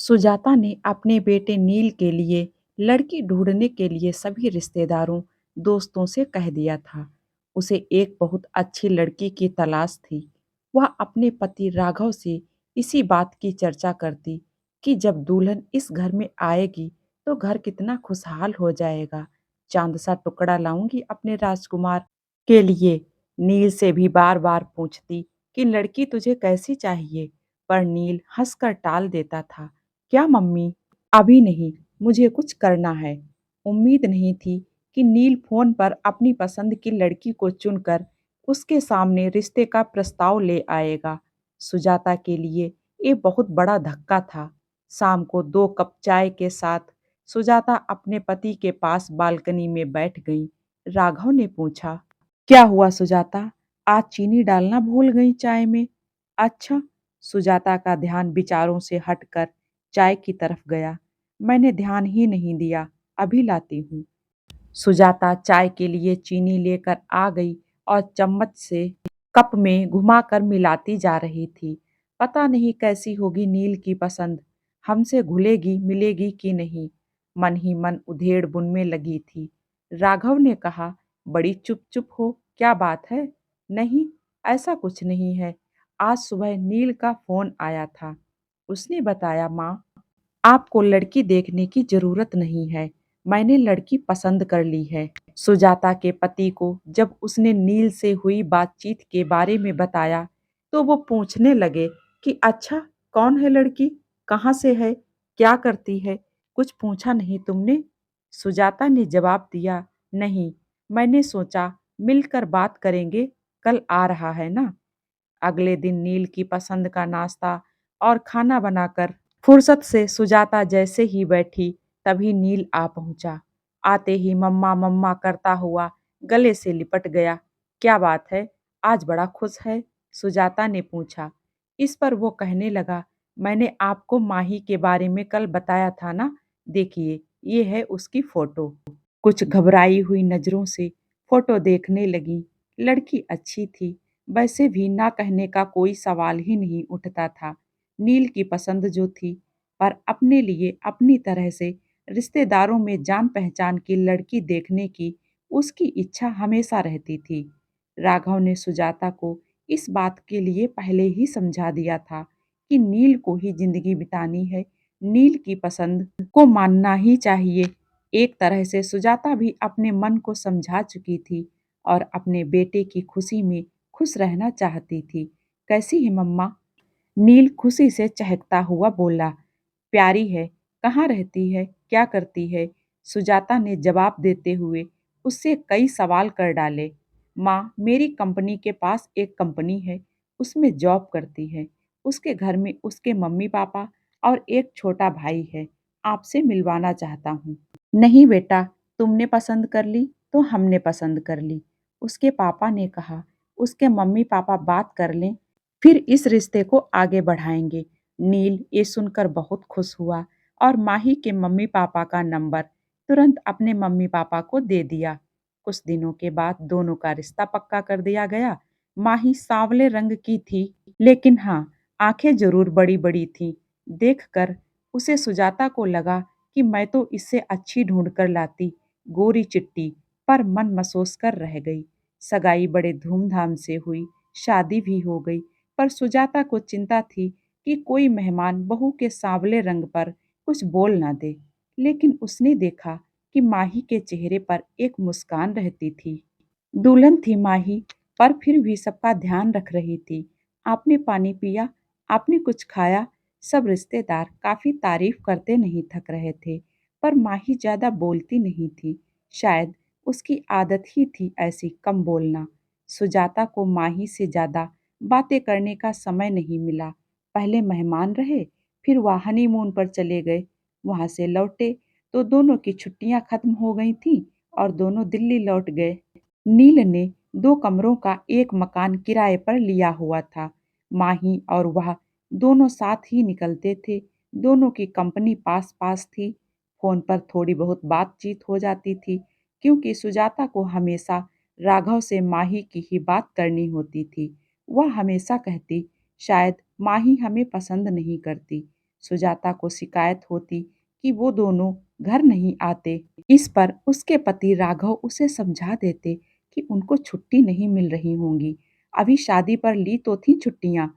सुजाता ने अपने बेटे नील के लिए लड़की ढूंढने के लिए सभी रिश्तेदारों, दोस्तों से कह दिया था। उसे एक बहुत अच्छी लड़की की तलाश थी। वह अपने पति राघव से इसी बात की चर्चा करती कि जब दुल्हन इस घर में आएगी तो घर कितना खुशहाल हो जाएगा। चांद सा टुकड़ा लाऊंगी अपने राजकुमार के लिए। नील से भी बार बार पूछती कि लड़की तुझे कैसी चाहिए, पर नील हंसकर टाल देता था। क्या मम्मी, अभी नहीं, मुझे कुछ करना है। उम्मीद नहीं थी कि नील फोन पर अपनी पसंद की लड़की को चुनकर उसके सामने रिश्ते का प्रस्ताव ले आएगा। सुजाता के लिए ये बहुत बड़ा धक्का था। शाम को 2 कप चाय के साथ सुजाता अपने पति के पास बालकनी में बैठ गई। राघव ने पूछा, क्या हुआ सुजाता, आज चीनी डालना भूल गई चाय में? अच्छा। सुजाता का ध्यान विचारों से हटकर चाय की तरफ गया। मैंने ध्यान ही नहीं दिया, अभी लाती हूँ। सुजाता चाय के लिए चीनी लेकर आ गई और चम्मच से कप में घुमाकर मिलाती जा रही थी। पता नहीं कैसी होगी नील की पसंद, हमसे घुलेगी मिलेगी कि नहीं। मन ही मन उधेड़ बुन में लगी थी। राघव ने कहा, बड़ी चुप चुप हो, क्या बात है? नहीं, ऐसा कुछ नहीं है। आज सुबह नील का फोन आया था। उसने बताया, माँ, आपको लड़की देखने की जरूरत नहीं है, मैंने लड़की पसंद कर ली है। सुजाता के पति को जब उसने नील से हुई बातचीत के बारे में बताया तो वो पूछने लगे कि अच्छा, कौन है लड़की, कहाँ से है, क्या करती है? कुछ पूछा नहीं तुमने? सुजाता ने जवाब दिया, नहीं, मैंने सोचा मिलकर बात करेंगे, कल आ रहा है ना। अगले दिन नील की पसंद का नाश्ता और खाना बनाकर फुर्सत से सुजाता जैसे ही बैठी तभी नील आ पहुंचा। आते ही मम्मा मम्मा करता हुआ गले से लिपट गया। क्या बात है, आज बड़ा खुश है? सुजाता ने पूछा। इस पर वो कहने लगा, मैंने आपको माही के बारे में कल बताया था ना, देखिए ये है उसकी फोटो। कुछ घबराई हुई नजरों से फोटो देखने लगी। लड़की अच्छी थी, वैसे भी ना कहने का कोई सवाल ही नहीं उठता था। नील की पसंद जो थी, पर अपने लिए अपनी तरह से रिश्तेदारों में जान पहचान की लड़की देखने की उसकी इच्छा हमेशा रहती थी। राघव ने सुजाता को इस बात के लिए पहले ही समझा दिया था कि नील को ही जिंदगी बितानी है, नील की पसंद को मानना ही चाहिए। एक तरह से सुजाता भी अपने मन को समझा चुकी थी और अपने बेटे की खुशी में खुश रहना चाहती थी। कैसी है मम्मा? नील खुशी से चहकता हुआ बोला, प्यारी है, कहाँ रहती है, क्या करती है? सुजाता ने जवाब देते हुए उससे कई सवाल कर डाले। माँ, मेरी कंपनी के पास एक कंपनी है, उसमें जॉब करती है। उसके घर में उसके मम्मी पापा और एक छोटा भाई है, आपसे मिलवाना चाहता हूँ। नहीं बेटा, तुमने पसंद कर ली तो हमने पसंद कर ली, उसके पापा ने कहा। उसके मम्मी पापा बात कर लें, फिर इस रिश्ते को आगे बढ़ाएंगे। नील ये सुनकर बहुत खुश हुआ और माही के मम्मी पापा का नंबर तुरंत अपने मम्मी पापा को दे दिया। कुछ दिनों के बाद दोनों का रिश्ता पक्का कर दिया गया। माही सांवले रंग की थी, लेकिन हाँ, आंखें जरूर बड़ी बड़ी थीं। देखकर उसे सुजाता को लगा कि मैं तो इससे अच्छी ढूंढ कर लाती, गोरी चिट्टी, पर मन मसोस कर रह गई। सगाई बड़े धूमधाम से हुई, शादी भी हो गई, पर सुजाता को चिंता थी कि कोई मेहमान बहू के सांवले रंग पर कुछ बोल ना दे। लेकिन उसने देखा कि माही के चेहरे पर एक मुस्कान रहती थी। दुल्हन थी माही, पर फिर भी सबका ध्यान रख रही थी। आपने पानी पिया, आपने कुछ खाया? सब रिश्तेदार काफी तारीफ करते नहीं थक रहे थे, पर माही ज्यादा बोलती नहीं थी। शायद उसकी आदत ही थी ऐसी कम बोलना। सुजाता को माही से ज्यादा बातें करने का समय नहीं मिला। पहले मेहमान रहे, फिर वह हनीमून पर चले गए। वहां से लौटे तो दोनों की छुट्टियां खत्म हो गई थीं और दोनों दिल्ली लौट गए। नील ने 2 कमरों का एक मकान किराए पर लिया हुआ था। माही और वह दोनों साथ ही निकलते थे। दोनों की कंपनी पास पास थी। फोन पर थोड़ी बहुत बातचीत हो जाती थी, क्योंकि सुजाता को हमेशा राघव से माही की ही बात करनी होती थी। वह हमेशा कहती, शायद माही हमें पसंद नहीं करती। सुजाता को शिकायत होती कि वो दोनों घर नहीं आते। इस पर उसके पति राघव उसे समझा देते कि उनको छुट्टी नहीं मिल रही होंगी। अभी शादी पर ली तो थी छुट्टियां,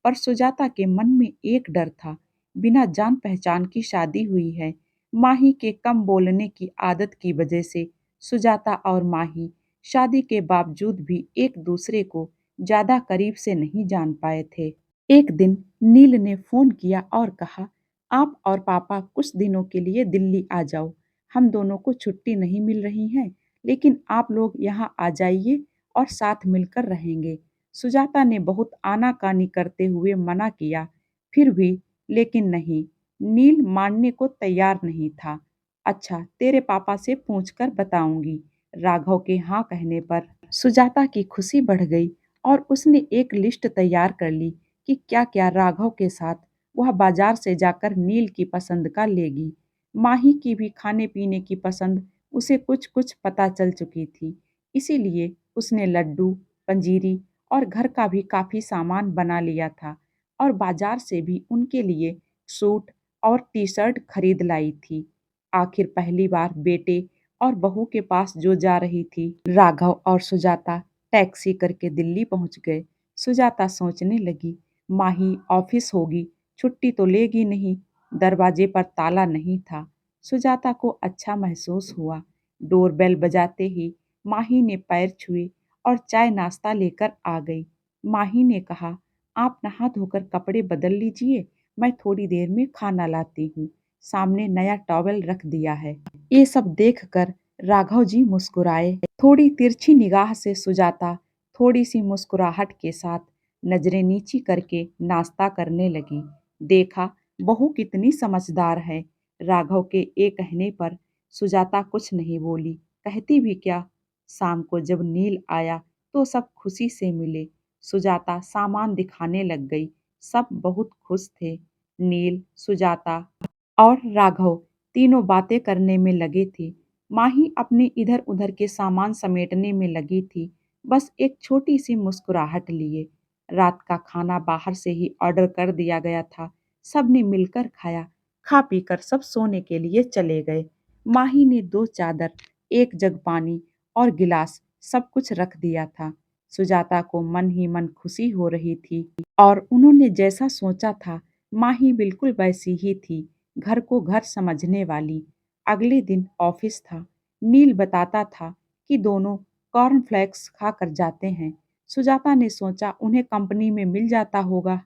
पर सुजाता के मन में एक डर था। बिना जान पहचान की शादी हुई है। माही के कम बोलने की आदत की वजह से सुजाता और माही शादी के बावजूद भी एक दूसरे को ज्यादा करीब से नहीं जान पाए थे। एक दिन नील ने फोन किया और कहा, आप और पापा कुछ दिनों के लिए दिल्ली आ जाओ। हम दोनों को छुट्टी नहीं मिल रही है, लेकिन आप लोग यहाँ आ जाइए और साथ मिलकर रहेंगे। सुजाता ने बहुत आनाकानी करते हुए मना किया, फिर भी लेकिन नहीं, नील मानने को तैयार नहीं था। अच्छा, तेरे पापा से पूछकर बताऊंगी। राघव के हाँ कहने पर सुजाता की खुशी बढ़ गई और उसने एक लिस्ट तैयार कर ली कि क्या-क्या राघव के साथ वह बाजार से जाकर नील की पसंद का लेगी। माही की भी खाने-पीने की पसंद उसे कुछ-कुछ पता चल चुकी थी, इसीलिए उसने लड्डू, पंजीरी और घर का भी काफ़ी सामान बना लिया था और बाजार से भी उनके लिए सूट और टी-शर्ट खरीद लाई थी। आखिर पहली बार बेटे और बहू के पास जो जा रही थी, राघव और सुजाता टैक्सी करके दिल्ली पहुंच गए। सुजाता सोचने लगी, माही ऑफिस होगी, छुट्टी तो लेगी नहीं। दरवाजे पर ताला नहीं था। सुजाता को अच्छा महसूस हुआ। डोरबेल बजाते ही माही ने पैर छुए और चाय नाश्ता लेकर आ गई। माही ने कहा, आप नहा धोकर कपड़े बदल लीजिए, मैं थोड़ी देर में खाना लाती हूँ। सामने नया टॉवेल रख दिया है। ये सब देखकर राघव जी मुस्कुराए। थोड़ी तिरछी निगाह से सुजाता थोड़ी सी मुस्कुराहट के साथ नजरें नीची करके नाश्ता करने लगी। देखा, बहू कितनी समझदार है। राघव के एक कहने पर सुजाता कुछ नहीं बोली। कहती भी क्या। शाम को जब नील आया तो सब खुशी से मिले। सुजाता सामान दिखाने लग गई। सब बहुत खुश थे। नील, सुजाता और राघव तीनों बातें करने में लगे थे। माही अपने इधर उधर के सामान समेटने में लगी थी, बस एक छोटी सी मुस्कुराहट लिए। रात का खाना बाहर से ही ऑर्डर कर दिया गया था। सबने मिलकर खाया। खा पीकर सब सोने के लिए चले गए। माही ने 2 चादर, एक जग पानी और गिलास सब कुछ रख दिया था। सुजाता को मन ही मन खुशी हो रही थी और उन्होंने जैसा सोचा था, माही बिल्कुल वैसी ही थी, घर को घर समझने वाली। अगले दिन ऑफिस था। नील बताता था कि दोनों कॉर्नफ्लेक्स खाकर जाते हैं। सुजाता ने सोचा उन्हें कंपनी में मिल जाता होगा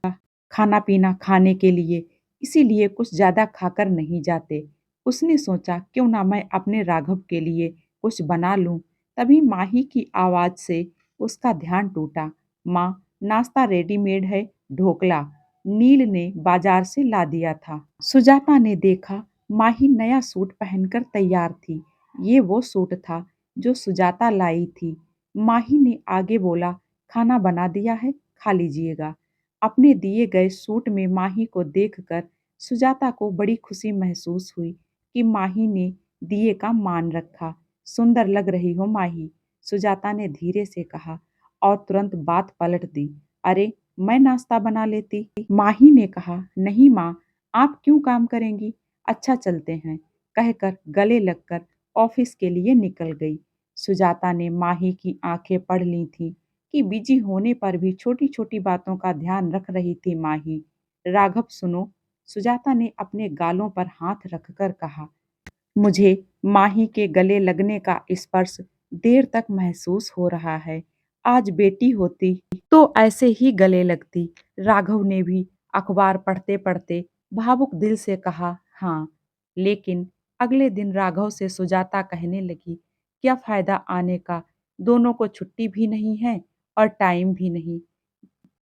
खाना पीना खाने के लिए, इसीलिए कुछ ज्यादा खाकर नहीं जाते। उसने सोचा क्यों ना मैं अपने राघव के लिए कुछ बना लूं। तभी माही की आवाज से उसका ध्यान टूटा। माँ, नाश्ता रेडीमेड है, ढोकला नील ने बाजार से ला दिया था। सुजाता ने देखा, माही नया सूट पहनकर तैयार थी। ये वो सूट था जो सुजाता लाई थी। माही ने आगे बोला, खाना बना दिया है, खा लीजिएगा। अपने दिए गए सूट में माही को देखकर सुजाता को बड़ी खुशी महसूस हुई कि माही ने दिए का मान रखा। सुंदर लग रही हो माही, सुजाता ने धीरे से कहा और तुरंत बात पलट दी। अरे, मैं नाश्ता बना लेती। माही ने कहा, नहीं माँ, आप क्यों काम करेंगी, अच्छा चलते हैं, कहकर गले लगकर ऑफिस के लिए निकल गई। सुजाता ने माही की आंखें पढ़ ली थी कि बिजी होने पर भी छोटी छोटी बातों का ध्यान रख रही थी माही। राघव सुनो, सुजाता ने अपने गालों पर हाथ रखकर कहा, मुझे माही के गले लगने का स्पर्श देर तक महसूस हो रहा है। आज बेटी होती तो ऐसे ही गले लगती। राघव ने भी अखबार पढ़ते पढ़ते भावुक दिल से कहा, हाँ। लेकिन अगले दिन राघव से सुजाता कहने लगी, क्या फायदा आने का, दोनों को छुट्टी भी नहीं है और टाइम भी नहीं,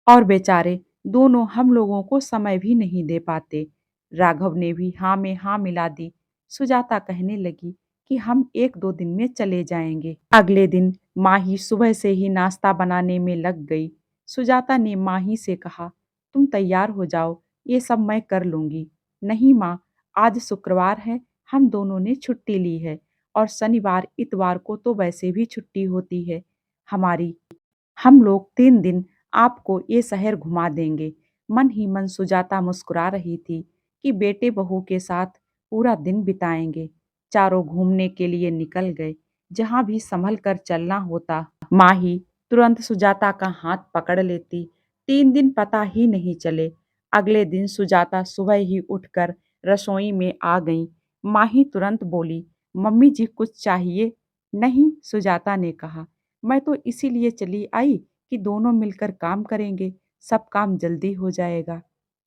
और बेचारे दोनों हम लोगों को समय भी नहीं दे पाते। राघव ने भी हाँ में हाँ मिला दी। सुजाता कहने लगी कि हम 1-2 दिन में चले जाएंगे। अगले दिन माही सुबह से ही नाश्ता बनाने में लग गई। सुजाता ने माही से कहा, तुम तैयार हो जाओ, ये सब मैं कर लूंगी। नहीं माँ, आज शुक्रवार है, हम दोनों ने छुट्टी ली है और शनिवार इतवार को तो वैसे भी छुट्टी होती है हमारी। हम लोग 3 दिन आपको ये शहर घुमा देंगे। मन ही मन सुजाता मुस्कुरा रही थी कि बेटे बहू के साथ पूरा दिन बिताएंगे। चारों घूमने के लिए निकल गए। जहाँ भी संभल कर चलना होता, माही तुरंत सुजाता का हाथ पकड़ लेती। 3 दिन पता ही नहीं चले। अगले दिन सुजाता सुबह ही उठकर रसोई में आ गई। माही तुरंत बोली, मम्मी जी कुछ चाहिए? नहीं, सुजाता ने कहा, मैं तो इसीलिए चली आई कि दोनों मिलकर काम करेंगे, सब काम जल्दी हो जाएगा।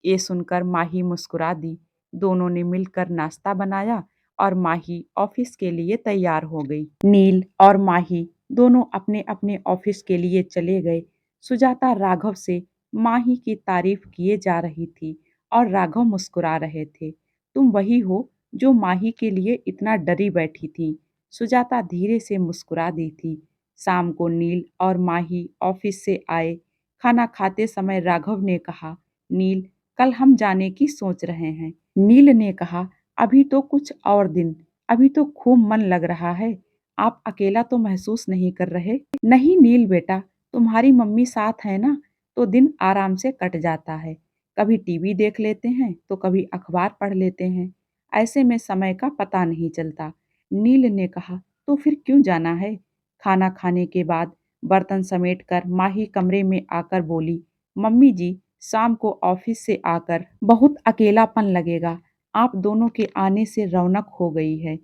ये सुनकर माही मुस्कुरा दी। दोनों ने मिलकर नाश्ता बनाया और माही ऑफिस के लिए तैयार हो गई। नील और माही दोनों अपने अपने ऑफिस के लिए चले गए। सुजाता राघव से माही की तारीफ किए जा रही थी और राघव मुस्कुरा रहे थे। तुम वही हो जो माही के लिए इतना डरी बैठी थी। सुजाता धीरे से मुस्कुरा दी थी। शाम को नील और माही ऑफिस से आए। खाना खाते समय राघव ने कहा, नील, कल हम जाने की सोच रहे हैं। नील ने कहा, अभी तो कुछ और दिन, अभी तो खूब मन लग रहा है। आप अकेला तो महसूस नहीं कर रहे? नहीं नील बेटा, तुम्हारी मम्मी साथ है ना, तो दिन आराम से कट जाता है। कभी टीवी देख लेते हैं तो कभी अखबार पढ़ लेते हैं। ऐसे में समय का पता नहीं चलता। नील ने कहा, तो फिर क्यों जाना है? खाना खाने के बाद बर्तन समेटकर माही कमरे में आकर बोली, मम्मी जी, शाम को ऑफिस से आकर बहुत अकेलापन लगेगा। आप दोनों के आने से रौनक हो गई है।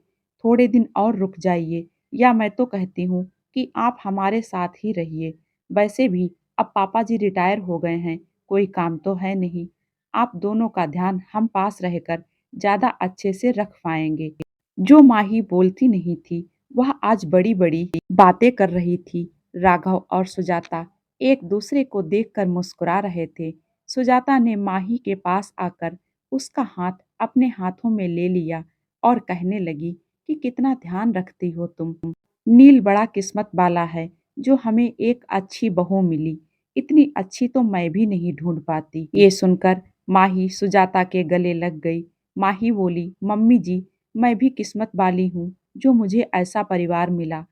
थोड़े दिन और रुक जाइए, या मैं तो कहती हूँ कि आप हमारे साथ ही रहिए। वैसे भी अब पापा जी रिटायर हो गए हैं, कोई काम तो है नहीं। आप दोनों का ध्यान हम पास रहकर ज़्यादा अच्छे से रख पाएंगे। जो माही बोलती नहीं थी, वह आज बड़ी-बड़ी बातें कर रही थी। राघव और सुजाता एक दूसरे को देखकर मुस्कुरा रहे थे। सुजाता ने माही के पास आकर उसका हाथ अपने हाथों में ले लिया और कहने लगी कि कितना ध्यान रखती हो तुम। नील बड़ा किस्मत वाला है जो हमें एक अच्छी बहू मिली। इतनी अच्छी तो मैं भी नहीं ढूंढ पाती। ये सुनकर माही सुजाता के गले लग गई। माही बोली, मम्मी जी, मैं भी किस्मत वाली हूँ जो मुझे ऐसा परिवार मिला।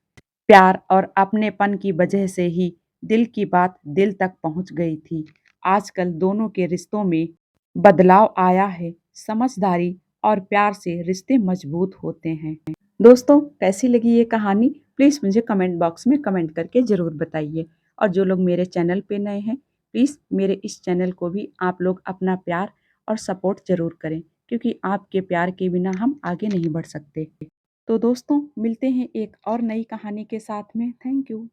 प्यार और अपनेपन की वजह से ही दिल की बात दिल तक पहुंच गई थी। आजकल दोनों के रिश्तों में बदलाव आया है। समझदारी और प्यार से रिश्ते मजबूत होते हैं। दोस्तों, कैसी लगी ये कहानी? प्लीज़ मुझे कमेंट बॉक्स में कमेंट करके ज़रूर बताइए। और जो लोग मेरे चैनल पे नए हैं, प्लीज़ मेरे इस चैनल को भी आप लोग अपना प्यार और सपोर्ट ज़रूर करें, क्योंकि आपके प्यार के बिना हम आगे नहीं बढ़ सकते। तो दोस्तों, मिलते हैं एक और नई कहानी के साथ में। Thank you.